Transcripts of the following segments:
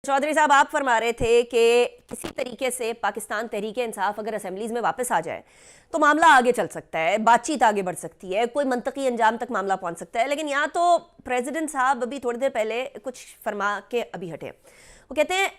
चौधरी साहब, आप फरमा रहे थे कि किसी तरीके से पाकिस्तान तहरीक इंसाफ अगर असेंबलीज में वापस आ जाए तो मामला आगे चल सकता है, बातचीत आगे बढ़ सकती है, कोई मंतकी अंजाम तक मामला पहुंच सकता है। लेकिन यहाँ तो प्रेसिडेंट साहब अभी थोड़ी देर पहले कुछ फरमा के अभी हटे। वो कहते हैं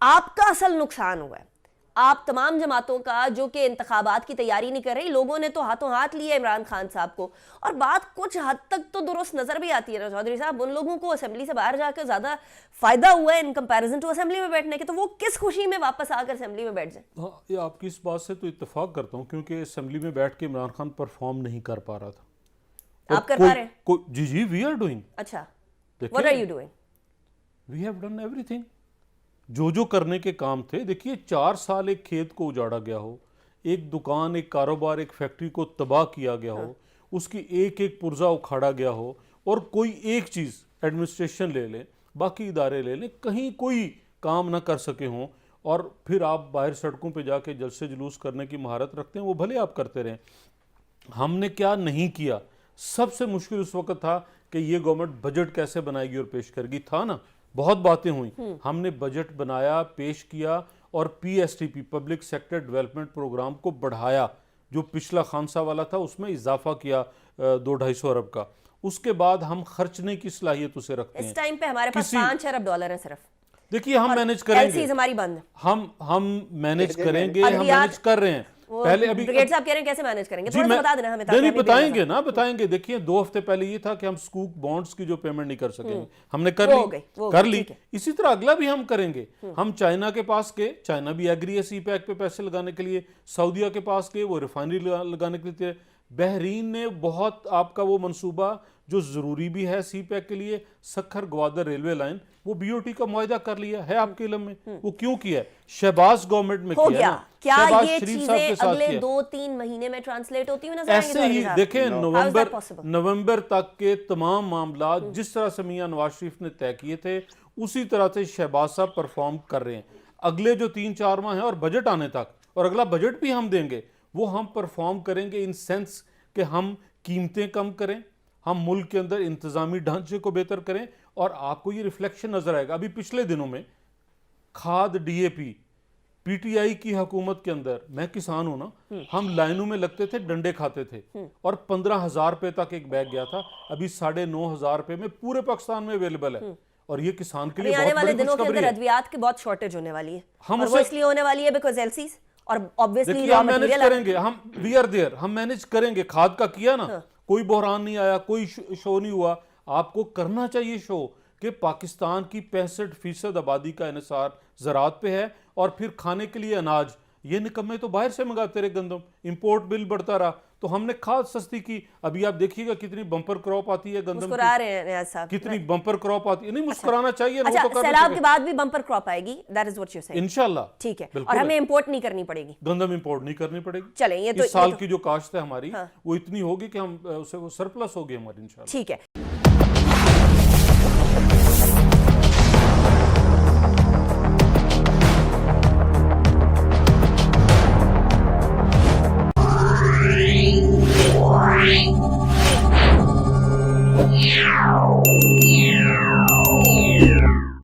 आपका असल नुकसान हुआ है, आप तमाम जमातों का जो कि इंतखाबात की तैयारी नहीं कर रही, लोगों ने तो हाथों हाथ लिया इमरान खान साहब को। और बात कुछ हद तक तो दुरुस्त नजर भी आती है ना चौधरी साहब, उन लोगों को असेंबली से बाहर जाकर ज्यादा फायदा हुआ है इन कंपैरिजन टू असेंबली में बैठने के, तो वो किस खुशी में वापस आकर असेंबली में बैठ जाए। हाँ, ये आपकी इस बात से तो इत्तेफाक करता हूँ, क्योंकि असेंबली में बैठ के इमरान खान परफॉर्म नहीं कर पा रहा था। आप कर पा रहे हैं? जी, वी आर डूइंग। अच्छा, what are you doing? We have done everything, जो करने के काम थे। देखिए, 4 साल एक खेत को उजाड़ा गया हो, एक दुकान, एक कारोबार, एक फैक्ट्री को तबाह किया गया हो, उसकी एक एक पुर्जा उखाड़ा गया हो, और कोई एक चीज़ एडमिनिस्ट्रेशन ले लें, बाकी इदारे ले लें, कहीं कोई काम ना कर सके हों, और फिर आप बाहर सड़कों पे जाके जलसे जुलूस करने की महारत रखते हैं, वो भले आप करते रहें। हमने क्या नहीं किया। सबसे मुश्किल उस वक्त था कि ये गवर्नमेंट बजट कैसे बनाएगी और पेश करेगी, था ना। बहुत बातें हुई, हमने बजट बनाया, पेश किया, और पीएसटीपी पब्लिक सेक्टर डेवलपमेंट प्रोग्राम को बढ़ाया, जो पिछला खान साहब वाला था उसमें इजाफा किया 200-250 अरब का। उसके बाद हम खर्चने की सलाहियत उसे रखते हैं। इस टाइम पे हमारे पास 5 अरब डॉलर है सिर्फ। देखिए, हम मैनेज करेंगे, हमारी बंद, हम मैनेज करेंगे, हम मैनेज कर रहे हैं। पहले अभी ब्रिगेड साहब कह रहे हैं कैसे मैनेज करेंगे, थोड़ा सा बता देना हमें। नहीं, बताएंगे ना, बताएंगे। देखिए, 2 हफ्ते पहले ये था कि हम स्कूक बॉन्ड्स की जो पेमेंट नहीं कर सकेंगे, हमने कर ली। इसी तरह अगला भी हम करेंगे। हम चाइना के पास गए, चाइना भी एग्री है सी पैक पे पैसे लगाने के लिए। सऊदीया के पास गए, वो रिफाइनरी लगाने के लिए। बहरीन ने बहुत आपका वो मंसूबा जो जरूरी भी है सी पैक के लिए, सखर ग्वादर रेलवे लाइन, वो बीओटी का मुआहदा कर लिया है आपके इल्म में। वो क्यों किया? शहबाज गवर्नमेंट में हो किया गया। क्या ये शरीफ चीजें अगले 2-3 महीने में ट्रांसलेट होती हुई नजर आएंगी? ऐसे ही देखें, नवंबर तक के तमाम मामला जिस तरह से मियां नवाज शरीफ ने तय किए थे, उसी तरह से शहबाज साहब परफॉर्म कर रहे हैं। अगले जो 3-4 माह हैं और बजट आने तक, और अगला बजट भी हम देंगे, वो हम परफॉर्म करेंगे इन सेंस कि हम कीमतें कम करें, हम मुल्क के अंदर इंतजामी ढांचे को बेहतर करें, और आपको ये रिफ्लेक्शन नजर आएगा। अभी पिछले दिनों में खाद, डीएपी, पीटीआई की हुकूमत के अंदर, मैं किसान हूं ना, हम लाइनों में लगते थे, डंडे खाते थे, और 15,000 रुपए तक एक बैग गया था। अभी 9,500 रुपए में पूरे पाकिस्तान में अवेलेबल है, और ये किसान के लिए आने वाले दिनों के अंदर अद्वियात की बहुत शॉर्टेज होने वाली है। हम वो इसलिए होने वाली है बिकॉज एलसीज, और ऑब्वियसली हम मैनेज करेंगे, हम वी आर देयर, हम मैनेज करेंगे। खाद का किया ना, कोई बहरान नहीं आया, कोई शो नहीं हुआ। आपको करना चाहिए शो कि पाकिस्तान की 65% आबादी का इन्हिसार ज़राअत पे है, और फिर खाने के लिए अनाज, ये निकम्मे तो बाहर से मंगाते रहे गंदम, इंपोर्ट बिल बढ़ता रहा, तो हमने खाद सस्ती की। अभी आप देखिएगा कितनी बम्पर क्रॉप आती है गंदम, मुस्कुरा रहे हैं नियाज़ साहब, कितनी बम्पर क्रॉप आती है। नहीं, मुस्कुराना चाहिए ना। अच्छा, सैलाब के बाद भी बम्पर क्रॉप आएगी, दैट इज व्हाट यू से, इंशाल्लाह। ठीक है, और हमें इंपोर्ट नहीं करनी पड़ेगी, गंदम इंपोर्ट नहीं करनी पड़ेगी। चलें, ये तो इस साल की जो काश्त है हमारी, वो इतनी होगी कि हम उसे वो सरप्लस होगी हमारी इंशाल्लाह। ठीक है।